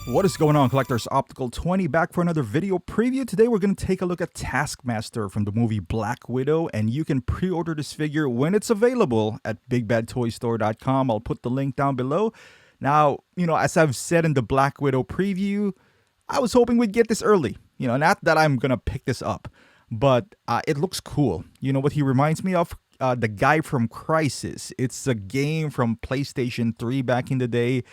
What is going on, collectors? Optical 20 back for another video preview. Today we're going to take a look at Taskmaster from the movie Black Widow, and you can pre-order this figure when it's available at bigbadtoystore.com. I'll put the link down below. Now, as I've said in the Black Widow preview, I was hoping we'd get this early. Not that I'm going to pick this up, but it looks cool. You know what he reminds me of? The guy from Crisis. It's a game from PlayStation 3 back in the day.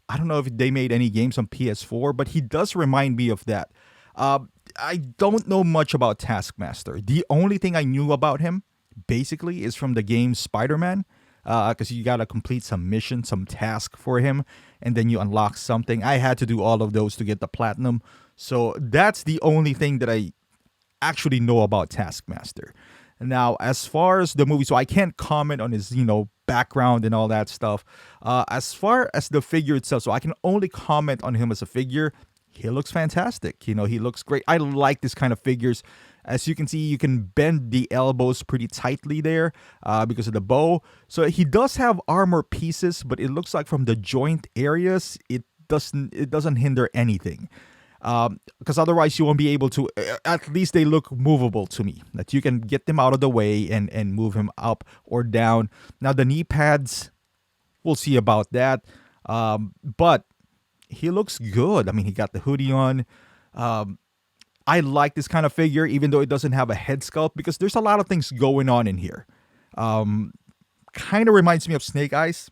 I don't know if they made any games on PS4, but he does remind me of that. I don't know much about Taskmaster. The only thing I knew about him, basically, is from the game Spider-Man, because you got to complete some mission, some task for him, and then you unlock something. I had to do all of those to get the platinum. So that's the only thing that I actually know about Taskmaster. Now, as far as the movie, so I can't comment on his, background and all that stuff. As far as the figure itself, so I can only comment on him as a figure. He looks fantastic. He looks great. I like this kind of figures. As you can see, you can bend the elbows pretty tightly there because of the bow. So he does have armor pieces, but it looks like from the joint areas, it doesn't hinder anything. Because otherwise you won't be able to, at least they look movable to me, that you can get them out of the way and move him up or down. Now the knee pads, we'll see about that. But he looks good. I mean, he got the hoodie on. I like this kind of figure, even though it doesn't have a head sculpt, because there's a lot of things going on in here. Kind of reminds me of Snake Eyes,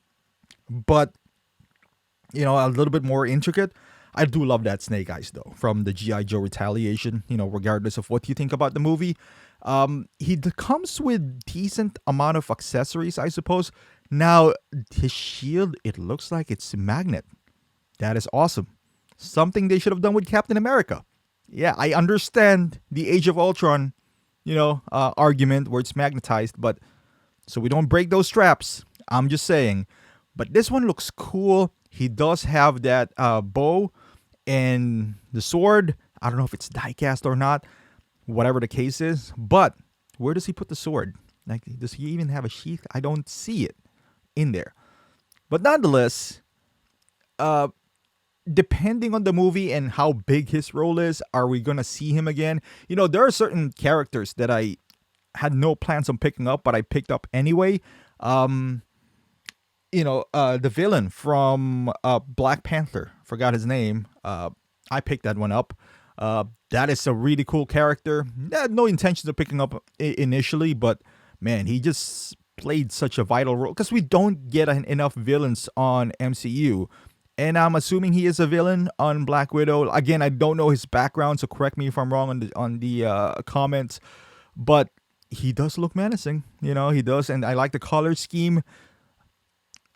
but, a little bit more intricate. I do love that Snake Eyes, though, from the G.I. Joe Retaliation, regardless of what you think about the movie. He comes with decent amount of accessories, I suppose. Now, his shield, it looks like it's a magnet. That is awesome. Something they should have done with Captain America. Yeah, I understand the Age of Ultron, argument where it's magnetized, but so we don't break those straps. I'm just saying. But this one looks cool. He does have that bow and the sword. I don't know if it's die-cast or not, whatever the case is. But where does he put the sword? Like, does he even have a sheath? I don't see it in there. But nonetheless, depending on the movie and how big his role is, are we going to see him again? There are certain characters that I had no plans on picking up, but I picked up anyway. The villain from Black Panther, forgot his name. I picked that one up. That is a really cool character. I had no intentions of picking up initially, but man, he just played such a vital role because we don't get enough villains on MCU. And I'm assuming he is a villain on Black Widow. Again, I don't know his background, so correct me if I'm wrong on the comments. But he does look menacing. He does, and I like the color scheme.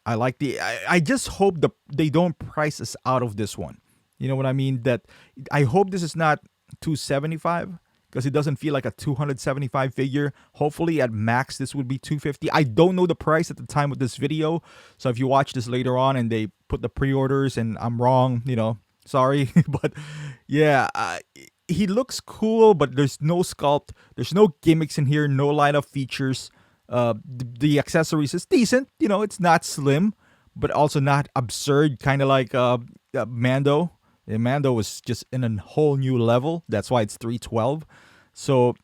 I like I just hope they don't price us out of this one. You know what I mean? That I hope this is not $275 because it doesn't feel like a $275 figure. Hopefully at max this would be $250. I don't know the price at the time of this video. So if you watch this later on and they put the pre-orders and I'm wrong, sorry. But yeah, he looks cool, but there's no sculpt. There's no gimmicks in here, no light-up features. The accessories is decent. It's not slim, but also not absurd, kind of like Mando. And Mando was just in a whole new level. That's why it's $312. So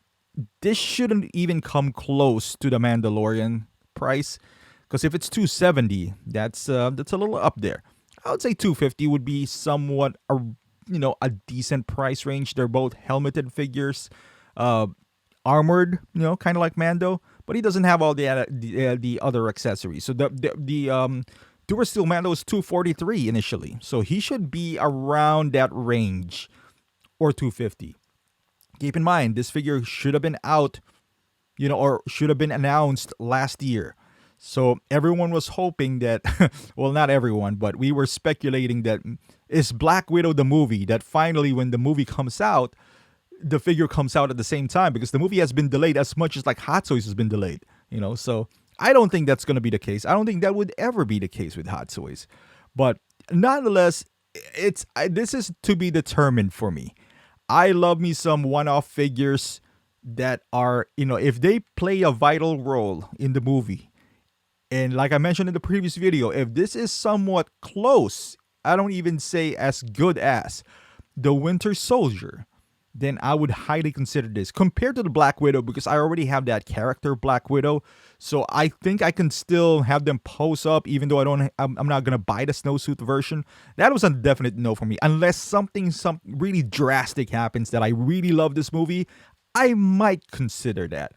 this shouldn't even come close to the Mandalorian price, because if it's $270, that's a little up there. I would say $250 would be somewhat a decent price range. They're both helmeted figures, armored, kind of like Mando, but he doesn't have all the other accessories. So the Durasteel Mando is $243 initially, so he should be around that range, or $250. Keep in mind, this figure should have been out, or should have been announced last year. So everyone was hoping that, well, not everyone, but we were speculating that is Black Widow the movie, that finally when the movie comes out, the figure comes out at the same time, because the movie has been delayed as much as like Hot Toys has been delayed, so I don't think that's going to be the case. I don't think that would ever be the case with Hot Toys. But nonetheless, this is to be determined for me. I love me some one-off figures that are, if they play a vital role in the movie, and like I mentioned in the previous video, if this is somewhat close I don't even say as good as the Winter Soldier, then I would highly consider this compared to the Black Widow, because I already have that character Black Widow. So I think I can still have them pose up, even though I'm not gonna buy the snowsuit version. That was a definite no for me, unless something really drastic happens that I really love this movie. I might consider that.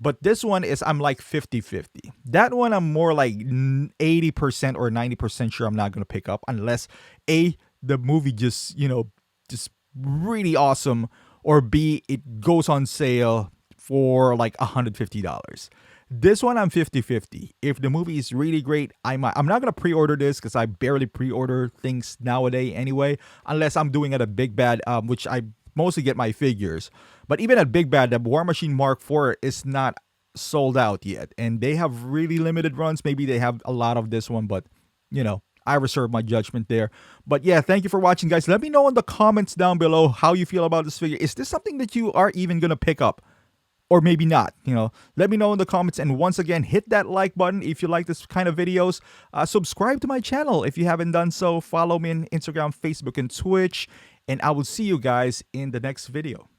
But this one is, I'm like 50-50. That one I'm more like 80% or 90% sure I'm not going to pick up unless A, the movie just, just really awesome, or B, it goes on sale for like $150. This one I'm 50-50. If the movie is really great, I'm not going to pre-order this because I barely pre-order things nowadays anyway, unless I'm doing it at Big Bad, which I mostly get my figures. But even at Big Bad, the War Machine Mark IV is not sold out yet, and they have really limited runs. Maybe they have a lot of this one, but I reserve my judgment there. But yeah, thank you for watching, guys. Let me know in the comments down below how you feel about this figure. Is this something that you are even gonna pick up, or maybe not? Let me know in the comments. And once again, hit that like button if you like this kind of videos. Subscribe to my channel if you haven't done so. Follow me on Instagram, Facebook, and Twitch, and I will see you guys in the next video.